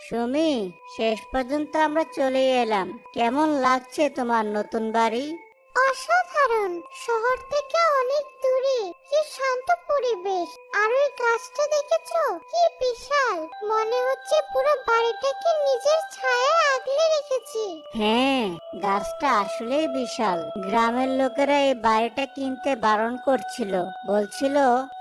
সুমি, শেষ পর্যন্ত আমরা চলে এলাম। কেমন লাগছে তোমার নতুন বাড়ি? অসাধারণ। শহর থেকে অনেক দূরে, কি শান্ত পরিবেশ। আর ওই গাছটা দেখেছো, কি বিশাল। মনে হচ্ছে পুরো বাড়িটাকে নিজের ছায়ায় আগলে রেখেছি। হ্যাঁ, গাছটা আসলেই বিশাল। গ্রামের লোকেরা এই বাড়িটা কিনতে বারণ করছিল, বলছিল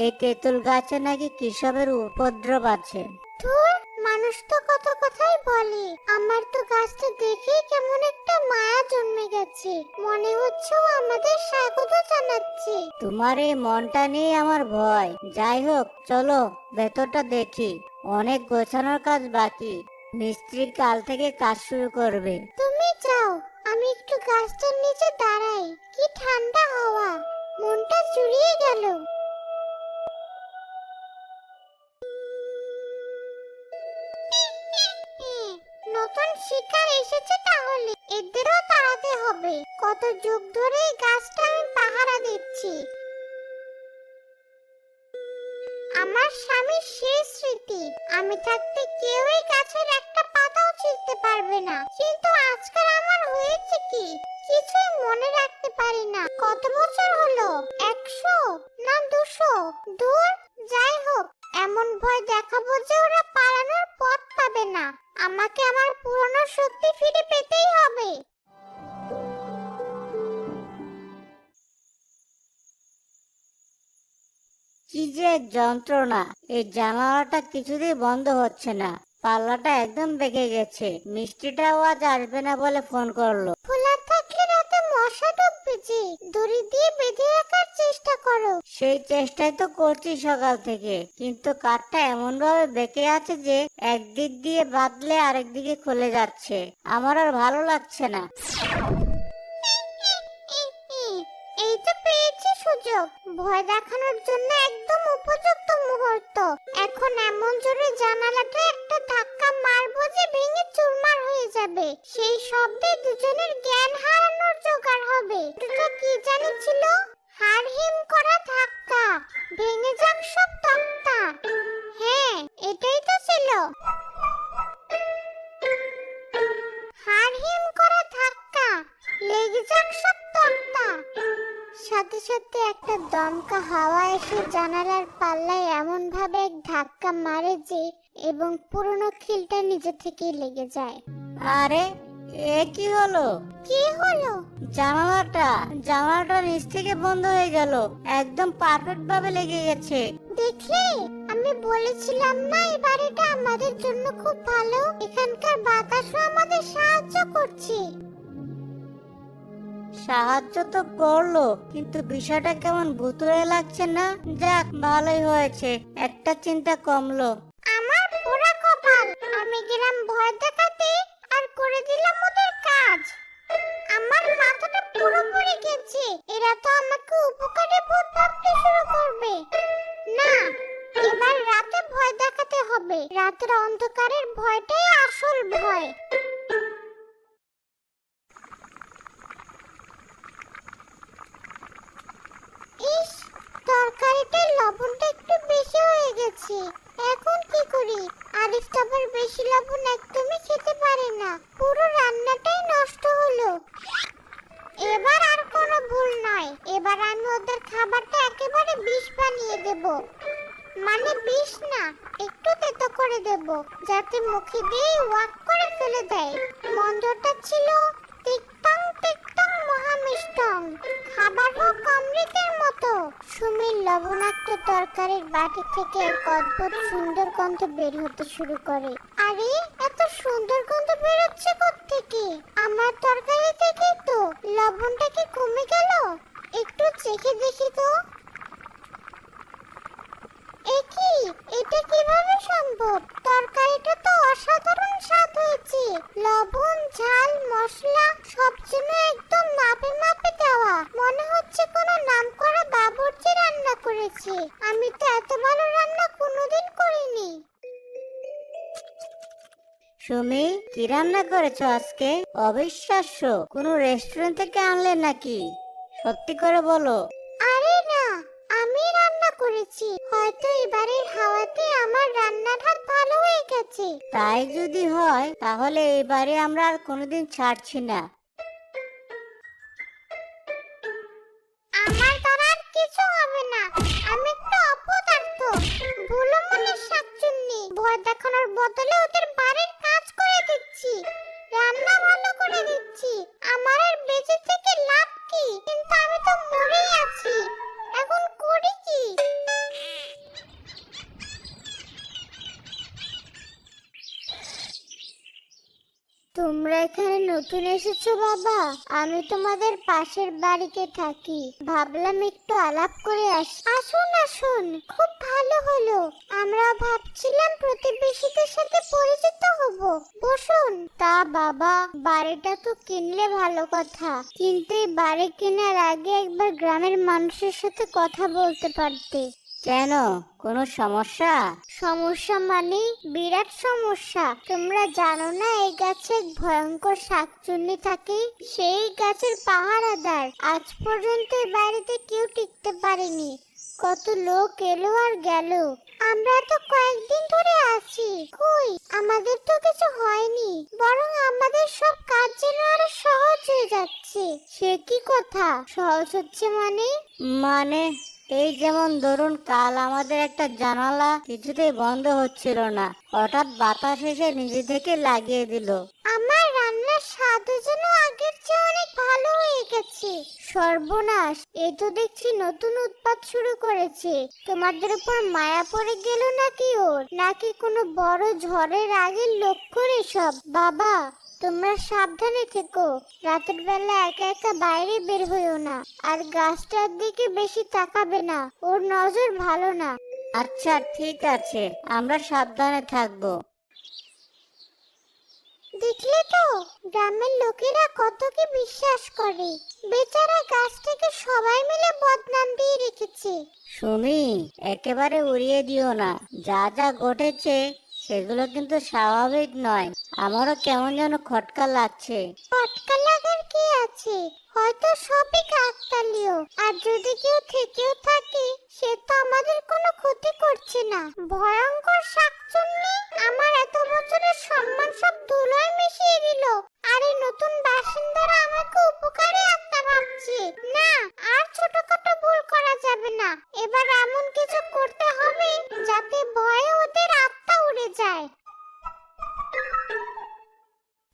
এই তেঁতুল গাছে নাকি কৃষকের উপদ্রব আছে। ধুর, মানুষ তো কত কথাই বলে। আমার তো গাছটা দেখেই কেমন একটা মায়া জন্মে গেছে। মনে হচ্ছে ও আমাদের স্বাগত জানাচ্ছে। তোমার এই মনটা নিয়ে আমার ভয়। যাই হোক, চলো ভেতরটা দেখি। অনেক গোছানোর কাজ বাকি। মিস্ত্রি কাল থেকে কাজ শুরু করবে। তুমি যাও, আমি একটু গাছটার নিচে দাঁড়াই। কি ঠান্ডা হাওয়া, মনটা জুড়িয়ে গেল। নতুন শিকার এসেছে তাহলে, এদেরও তাড়াতে হবে। কত যুগ ধরে এই গাছটা আমি পাহারা দিচ্ছি। আমার স্বামীর শেষ স্মৃতি। আমি থাকতে কেউ এই গাছের একটা পাতাও ছিঁড়তে পারবে না। কিন্তু আজকাল আমার হয়েছে কি, কিছুই মনে রাখতে পারি না। কত বছর হলো? 100 না 200? দূর, যাই হোক, এমন ভয় দেখাবো যে ওরা পালানোর পথ পাবে না। আমাকে আমার পুরনো শক্তি ফিরে পেতেই হবে। কি যে এক যন্ত্রণা! এই জানালাটা কিছুতেই বন্ধ হচ্ছে না। পাল্লাটা একদম বেঁকে গেছে। মিষ্টিটাও আজ আসবে না বলে ফোন করলো। খোলা থাকলে রাতে মশা ঢুকবে যে। দড়ি দিয়ে বেঁধে রাখার চেষ্টা করো। সেই চেষ্টাই তো করছি সকাল থেকে, কিন্তু কাঠটা এমন ভাবে বেঁকে আছে যে একদিক দিয়ে বাঁধলে আরেক দিকে খুলে যাচ্ছে। আমার আর ভালো লাগছে না। এই তো পেয়েছি সুযোগ। ভয় দেখানোর জন্য একদম উপযুক্ত মুহূর্ত। এখন এমন জোরে জানালাটা একটা ধাক্কা মারবো যে ভেঙে চুরমার হয়ে যাবে। সেই শব্দে দুজনের জ্ঞান হারানোর জোগাড় হবে। এটা কি জানি ছিল? হাড় হিম করা ধাক্কা, ভেঙে যাক সব তক্তা। হ্যাঁ, এটাই তো ছিল। হাড় হিম করা ধাক্কা, লেগে যাক সব তক্তা। সাথে সাথে একটা দমকা হাওয়া এসে জানালার পাল্লায় এমন ভাবে এক ধাক্কা মারে যে এবং পুরনো খিলটা নিজে থেকেই লেগে যায়। আরে, এ কি হলো? কি হলো? জানালাটা নিচ থেকে বন্ধ হয়ে গেল। একদম পারফেক্ট ভাবে লেগে গেছে। দেখলে, আমি বলেছিলাম না এই বাড়িটা আমাদের জন্য খুব ভালো। এখানকার বাতাসও আমাদের সাহায্য করছে। সাহায্য তো করলো, কিন্তু বিষয়টা কেমন ভুতুড়ে লাগছে না? যাক, ভালোই হয়েছে, একটা চিন্তা কমলো। আমার পোড়া কপাল। আমি গেলাম ভয় দেখাতে আর করে দিলাম ওদের কাজ। আমার মাথাটা পুরোপুরি গেছে। এরা তো আমাকে উপকারী ভূত ভাবতে শুরু করবে। না, এবার রাতে ভয় দেখাতে হবে। রাতের অন্ধকারের ভয়টাই আসল ভয়। ইস, তরকারিটার লবণটা একটু বেশি হয়ে গেছে। এখন কি করি? আরিফ তো আবার বেশি লবণ একদমই খেতে পারে না। পুরো রান্নাটাই নষ্ট হলো। এবার আর কোনো ভুল নয়। এবার আমি ওদের খাবারটা একেবারে বিষ বানিয়ে দেব। মানে বিষ না, একটু তেতো করে দেব, যাতে মুখে দিয়ে ওয়াক করে ফেলে দেয়। মন্ত্রটা ছিল তিক্তং তিক্তং মহামিষ্টং, খাবার হোক অমৃতের মতো। সুমির লবণাক্ত তরকারির বাটি থেকে এক অদ্ভুত সুন্দর গন্ধ বের হতে শুরু করে। আরে, এত সুন্দর গন্ধ বের হচ্ছে কোত্থেকে? আমার তরকারি থেকে তো লবণটা কি কমে গেল? একটু চেখে দেখি তো। একি, এটা কিভাবে সম্ভব? তরকারিটা তো অসাধারণ স্বাদ হয়েছে। লবণ, ঝাল, মশলা সব যেন একদম মাপে মাপে দেওয়া। মনে হচ্ছে কোনো নামকরা বাবুর্চি রান্না করেছে। আমি তো এত ভালো রান্না কোনোদিন করিনি। সুমি, কি রান্না করেছো আজকে? অবিশ্বাস্য! কোনো রেস্টুরেন্ট থেকে আনলে নাকি? সত্যি করে বলো। আরে না, আমি রান্না করেছি, হয়তো এবারের হাওয়াতে আমার রান্নার হাত ভালো হয়ে গেছে। তাই যদি হয় তাহলে এবারে আমরা আর কোনোদিন ছাড়ছি না। আমার দ্বারা আর কিছু হবে না, আমি একটা অপদার্থ, ভুলো মনের শাকচুন্নি। ভয় দেখানোর বদলে ওদের বাড়ির কাজ করে দিচ্ছি, রান্না ভালো করে দিচ্ছি। আমার আর বেঁচে থেকে লাভ কি? কিন্তু আমি তো মরেই আছি, এখন করি কি? তোমরা এখানে নতুন এসেছো বাবা? আমি তোমাদের পাশের বাড়িতে থাকি, ভাবলাম একটু আলাপ করে আসুন আসুন, খুব ভালো হলো। আমরা ভাবছিলাম প্রতিবেশীদের সাথে পরিচিত হব। বসুন। তা বাবা, বাড়িটা তো কিনলে ভালো কথা, কিন্তু এই বাড়ি কেনার আগে একবার গ্রামের মানুষের সাথে কথা বলতে পারতে। কেন, কোনো সমস্যা? সমস্যা মানে বিরাট সমস্যা। তোমরা জানো না এই গাছে এক ভয়ঙ্কর শাকচুন্নি থাকে? সেই গাছের পাহারাদার। আজ পর্যন্ত এই বাড়িতে কেউ টিকতে পারেনি, কত লোক এলো আর গেল। আমরা তো কয়েকদিন ধরে আছি, কই আমাদের তো কিছু হয়নি, বরং আমাদের সব কাজ যেন আরো সহজ হয়ে যাচ্ছে। সে কি কথা, সহজ হচ্ছে মানে? মানে এই যেমন ধরুন, কাল আমাদের একটা জানালা কিছুতেই বন্ধ হচ্ছিল না, হঠাৎ বাতাস এসে নিজে থেকে লাগিয়ে দিল। আমার রান্নার স্বাদও যেন আগের চেয়ে অনেক ভালো হয়ে গেছে। সর্বনাশ, এই তো দেখছি নতুন উৎপাত শুরু করেছে। তোমাদের উপর মায়া পড়ে গেল নাকি ওর? নাকি কোনো বড় ঝড়ের আগের লক্ষণ এসব? বাবা, তোমরা সাবধানে থেকো, রাতের বেলা একা একা বাইরে বের হইও না, আর গাছটার দিকে বেশি তাকাবে না, ওর নজর ভালো না। আচ্ছা ঠিক আছে, আমরা সাবধানে থাকবো। দেখলে তো, গ্রামের লোকেরা কত কি বিশ্বাস করে। বেচারা গাছটাকে সবাই মিলে বদনাম দিয়ে রেখেছে। সুমি, একেবারে উড়িয়ে দিও না। যা যা ঘটেছে সেগুলো কিন্তু স্বাভাবিক নয়। আমারও কেমন যেন খটকা লাগছে। পটকা লাগার কি আছে, হয়তো সবই কাকতালীয়। আর যদি কেউ থেকেও থাকে, সে তো আমাদের কোনো ক্ষতি করছে না। ভয়ঙ্কর শাকচুন্নি আমার এত বছরের সম্মান সব ধুলোয় মিশিয়ে দিল। আর এই নতুন বাসিন্দারা আমাকে উপকারী আত্মা ভাবছে। না, আর ছোটখাটো ভুল করা যাবে না। এবার এমন কিছু করতে হবে যাতে ভয়ে ওদের আত্মা উড়ে যায়।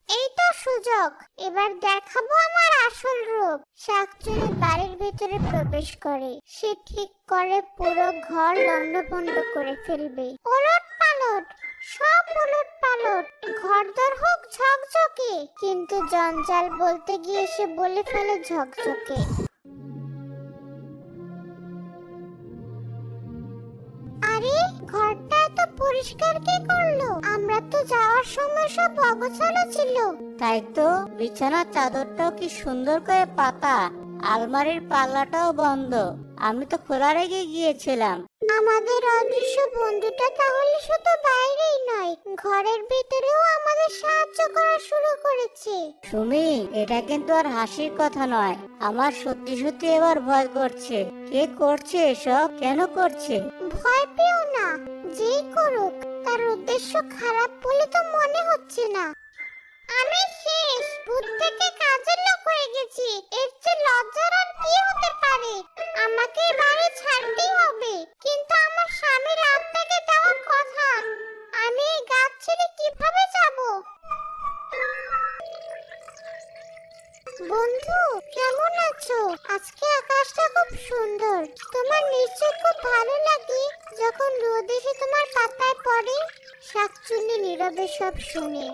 এই তো সুযোগ, এবার দেখাবো আমার আসল রূপ। শাকচুন্নি বাড়ির ভিতরে প্রবেশ করে। সে ঠিক করে পুরো ঘর লণ্ডভণ্ড করে ফেলবে। ওলট পালট, সব উলট পালট, ঘরদোর হোক ঝকঝকে। কিন্তু জঞ্জাল বলতে গিয়ে সে বলে ফেলে ঝকঝকে। আরে, ঘরটা এত পরিষ্কার কে করলো? আমরা তো যাওয়ার সময় সব অগোছালো ছিল। তাই তো, বিছানার চাদরটাও কি সুন্দর করে পাতা, আলমারির পাল্লাটাও বন্ধ। আমি তো খোলা রেখে গিয়েছিলাম। আমাদের অদৃশ্য বন্ধুটা তাহলে শুধু বাইরেই নয়, ঘরের ভিতরেও আমাদের সাহায্য করা শুরু করেছে। সুমি, এটা কিন্তু আর হাসির কথা নয়। আমার সত্যি সত্যি এবার ভয় করছে। কে করছে এসব, কেন করছে? ভয় পেও না, যেই করুক তার উদ্দেশ্য খারাপ বলে তো মনে হচ্ছে না। আমি শেষ, ভূত থেকে কাজের লোক হয়ে গেছি। এর চেয়ে লজ্জার আর কি হতে পারে? আমাকে বাড়ি ছাড়তেই হবে, কিন্তু আমার স্বামীর আত্মাকে দেওয়ার কথা। আমি এই গাছ ছেড়ে কিভাবে যাব? বন্ধু, কেমন আছো? আজকে আকাশটা খুব সুন্দর। তোমার নিশ্চয় খুব ভালো লাগে যখন রোদ এসে তোমার পাতায় পড়ে। শাকচুন্নি নীরবে সব শুনে।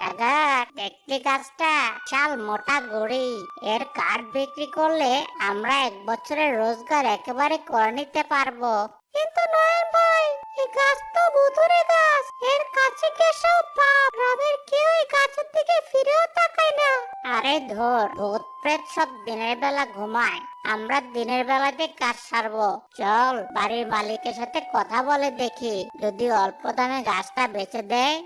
দাদা, দেখতে গাছটা চাল মোটা গড়ি, এর কাঠ বিক্রি করলে আমরা 1 বছরের রোজগার একেবারে করে নিতে পারবো। কিন্তু নয়ন ভাই, এই গাছ তো ভুতুড়ে গাছ, এর কাছে গেছেও পাপ। গ্রামের কেউ এই গাছের দিকে ফিরেও তাকায় না। আরে ধর, ভূত প্রেত সব দিনের বেলা ঘুমায়, আমরা দিনের বেলাতে কাজ সারবো। চল, বাড়ির মালিকের সাথে কথা বলে দেখি, যদি অল্প দামে গাছটা বেচে দেয়।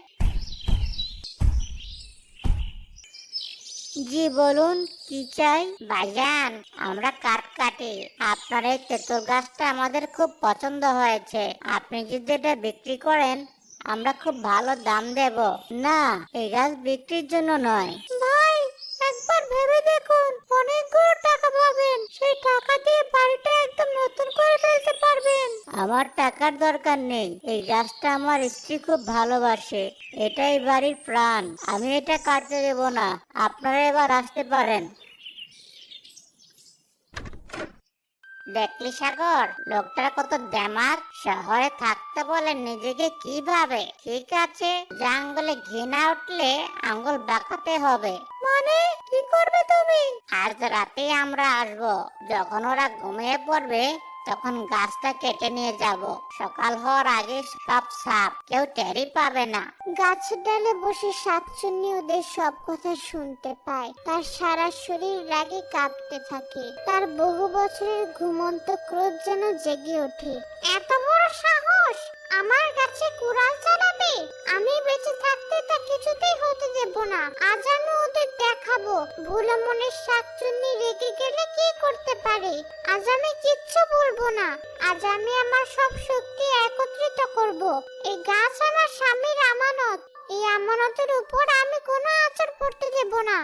জি বলুন, কি চাই? ভাইজান, আমরা কাঠ কাটি। আপনার এই তেঁতুল গাছটা আমাদের খুব পছন্দ হয়েছে। আপনি যদি এটা বিক্রি করেন, আমরা খুব ভালো দাম দেব। না, এই গাছ বিক্রির জন্য নয়। ভাই, একবার ভেবে দেখুন, অনেকগুলো টাকা পাবেন। সেই টাকা দিয়ে বাড়িটা একদম নতুন করে ফেলতে পারবেন। আমার টাকার দরকার নেই। এই গাছটা আমার স্ত্রী খুব ভালোবাসে। এটাই বাড়ির প্রাণ। আমি এটা কাটতে দেব না। আপনারা এবার আসতে পারেন। দেখলি সাগর, লোকটা কত দেমাক। শহরে থাকতে বলে নিজেকে কি ভাবে। ঠিক আছে, জাঙ্গলে ঘৃণা উঠলে আঙ্গুল বাঁকাতে হবে। মানে কি করবে তুমি? আজ রাতেই আমরা আসবো। যখন ওরা ঘুমিয়ে পড়বে, তখন গাছটা কেটে নিয়ে যাব। সকাল হওয়ার আগে সব সাপ, কেউ টেরই পাবে না। গাছের ডালে বসে শাকচুন্নি ওদের সব কথা শুনতে পায়। তার সারা শরীর রাগে কাঁপতে থাকে। তার বহু বছরের ঘুমন্ত ক্রোধ যেন জেগে ওঠে। এত বড় সাহস! আমার গাছে কুড়াল চালাবে? আমি বেঁচে থাকতে তা কিছুতেই হতে দেব না। আজ আমি ওদের দেখাবো ভোলা মনের শাকচুন্নি রেগে গেলে কি করতে পারে। আজ আমি কিচ্ছু বলবো না। আজ আমি আমার সব শক্তি একত্রিত করব। এই গাছ আমার স্বামীর আমানত। এই আমানতের উপর আমি কোনো আঁচড় পড়তে দেব না।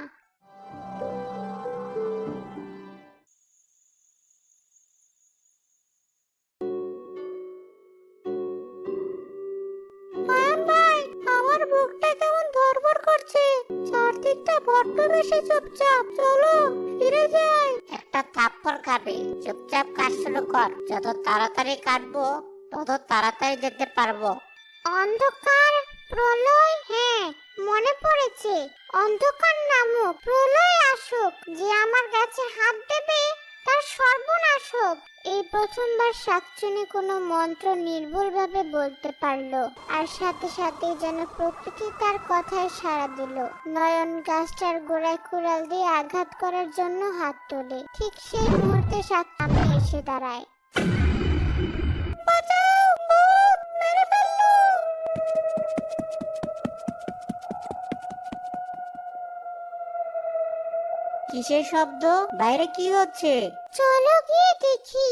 ভাই, আমার বুকটা কেমন ধড়ফড় করছে। চারদিকটা বড্ড বেশি চুপচাপ। চলো ফিরে যাই। একটা থাপ্পড় খাবে। চুপচাপ কাজ শুরু কর। যত তাড়াতাড়ি কাটবো, তত তাড়াতাড়ি যেতে পারবো। অন্ধকার প্রলয়, হ্যাঁ মনে পড়েছে। অন্ধকার নামক প্রলয় আসুক। যে আমার গাছে হাত দেবে তার সর্বনাশ হোক। এই প্রথমবার শাকচুনি কোনো মন্ত্র নির্ভুলভাবে বলতে পারলো। আর সাথে সাথে যেন প্রকৃতি তার কথায় সাড়া দিল। নয়ন গাছটার গোড়ায় কুড়াল দিয়ে আঘাত করার জন্য হাত তোলে। ঠিক সেই মুহূর্তে শাকচুনি এসে দাঁড়ায়। বাঁচাও, ভূত মেরে ফেললো! কিসের শব্দ? বাইরে কি হচ্ছে? চলো গিয়ে দেখি।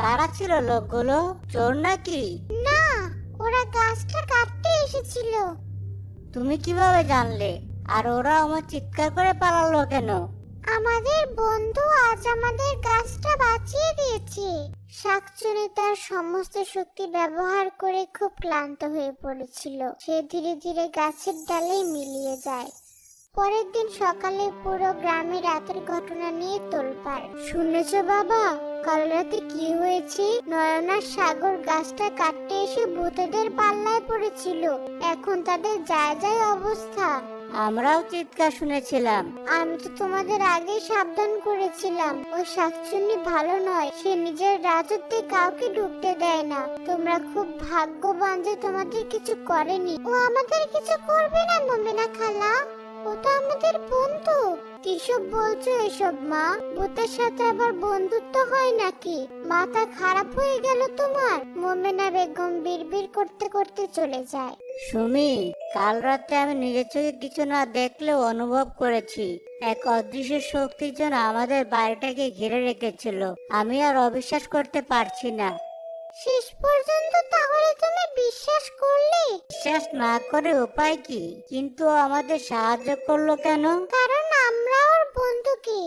কারা ছিল লোকগুলো? চোর নাকি? না, ওরা গাছটা কাটতে এসেছিল। তুমি কিভাবে জানলে? আর ওরা আমার চিৎকার করে পালালো কেন? আমাদের বন্ধু আজ আমাদের গাছটা বাঁচিয়ে দিয়েছে। শাকচুনি তার সমস্ত শক্তি ব্যবহার করে খুব ক্লান্ত হয়ে পড়েছিল। সে ধীরে ধীরে গাছের ডালে মিলিয়ে যায়। পরের দিন সকালে পুরো গ্রামে রাতের ঘটনা নিয়ে তোলপাড়। শুনেছো বাবা, কাল রাতে কি হয়েছে? নয়নার সাগর গাছটা কাটতে এসে ভূতেদের পাল্লায় পড়েছিল। এখন তাদের যায় যায় অবস্থা। আমরাও চিৎকার শুনেছিলাম। আমি তো তোমাদের আগেই সাবধান করেছিলাম। ওই শাকচুন্নি ভালো নয়। সে নিজের রাজত্বে কাউকে ঢুকতে দেয় না। তোমরা খুব ভাগ্যবান যে তোমাদের কিছু করেনি। ও আমাদের কিছু করবে না মুমিনা খালা। ও তো আমাদের বন্ধু। কিসব বলছো এসব মা? ভূতের সাথে আবার বন্ধুত্ব হয় নাকি? মাথা খারাপ হয়ে গেল তোমার? মোমেনা বেগম বিড়বিড় করতে করতে চলে যায়। সুমি, কাল রাতে আমি নিজের চোখে কিছু না দেখলেও অনুভব করেছি। এক অদৃশ্য শক্তির জন্য আমাদের বাড়িটাকে ঘিরে রেখেছিল। আমি আর অবিশ্বাস করতে পারছি না। শেষ পর্যন্ত তাহলে তুমি বিশ্বাস করলে? বিশ্বাস না করে উপায় কি? কিন্তু ও আমাদের সাহায্য করলো কেন? কারণ আমরা ওর বন্ধুকে,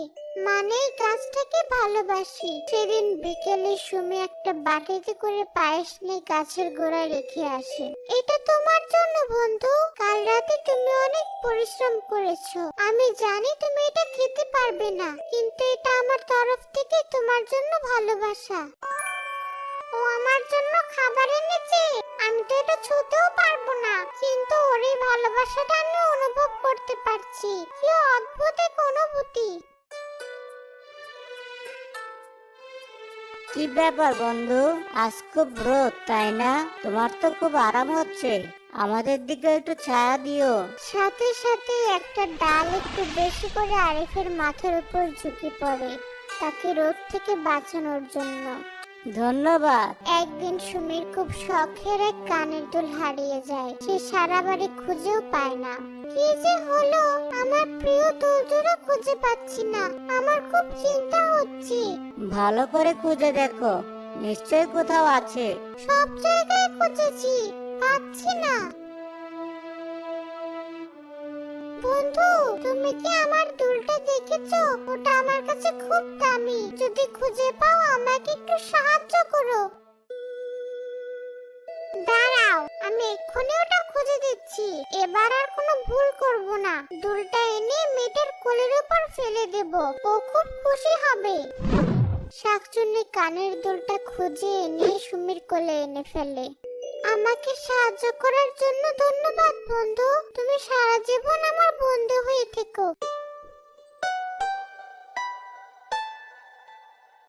মানে এই গাছটাকে ভালোবাসি। সেদিন বিকেলে সুমি একটা বাটিতে করে পায়েস নিয়ে গাছের গোড়ায় রেখে আসে। এটা তোমার জন্য বন্ধু। কাল রাতে তুমি অনেক পরিশ্রম করেছো। আমি জানি তুমি এটা খেতে পারবে না, কিন্তু এটা আমার তরফ থেকে তোমার জন্য ভালোবাসা। ও আমার জন্য খাবার এনেছে। আমি তো এটা ছুঁতেও পারবো না, কিন্তু ওর এই ভালোবাসাটা আমি অনুভব করতে পারছি। কি অদ্ভুত এক অনুভূতি। কি ব্যাপার বন্ধু, আজ খুব রোদ তাই না? তোমার তো খুব আরাম হচ্ছে। আমাদের দিকে একটু ছায়া দিও। সাথে সাথে একটা ডাল একটু বেশি করে আরিফের মাথার উপর ঝুঁকে পড়ে, তাকে রোদ থেকে বাঁচানোর জন্য। ধন্যবাদ। একদিন সুমির খুব শখের এক কানের দুল হারিয়ে যায়। সে সারা বাড়ি খুঁজেও পায় না। কি যে হলো, আমার প্রিয় দুলজোড়া খুঁজে পাচ্ছি না। আমার খুব চিন্তা হচ্ছে। ভালো করে খুঁজে দেখো, নিশ্চয়ই কোথাও আছে। সব জায়গায় খুঁজেছি, পাচ্ছি না। বন্ধু, তুমি কি আমার দুলটা দেখেছো? ওটা আমার কাছে খুব দামি। যদি খুঁজে পাও আমাকে একটু সাহায্য করো। দাঁড়াও, আমি এক্ষুনি ওটা খুঁজে দিচ্ছি। এবার আর কোনো ভুল করব না। দুলটা এনে মেয়েটার কোলের উপর ফেলে দেব, ও খুব খুশি হবে। শাকচুন্নি কানের দুলটা খুঁজে এনে সুমির কোলে এনে ফেলে। আমাকে সাহায্য করার জন্য ধন্যবাদ বন্ধু। তুমি সারা জীবন আমার বন্ধু হয়ে থেকো।